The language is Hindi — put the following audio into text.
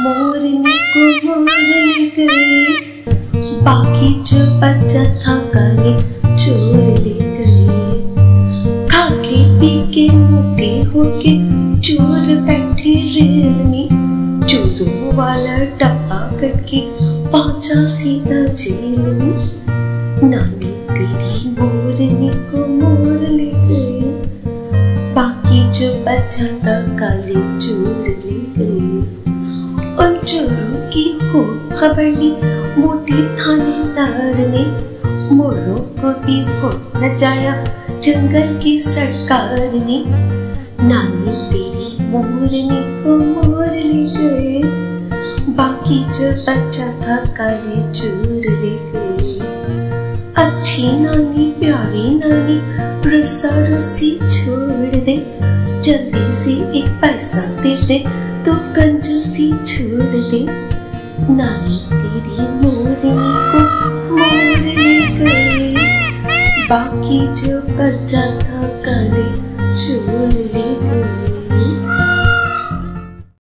मोरनी को मोर ले गए, बाकी जो बचा था काले चोर ले गए। खाके पी के मोटे होके चोर बैठे रेल में, चोरों वाला डब्बा करके पहुंचा सीधा जेल में। नानी तेरी मोरनी को मोर ले गए, बाकी जो बचा था काले चोर ले गए। उन चोरों की हो खबर ली मोटे थानेदार ने, मोरों को भी हो न जाया जंगल की सरकार ने। नानी तेरी मोरनी को मोर ले गए, बाकी जो बचा था काले चोर ले गए। अच्छी नानी प्यारी नानी रुस्सा रुस्सी छोड़ दे, जल्दी से एक पैसा दे दे तो कंजूसी छोड़ दे। नानी तेरी मोरनी को मोर ले गए, बाकी जो बचा था काले चोर ले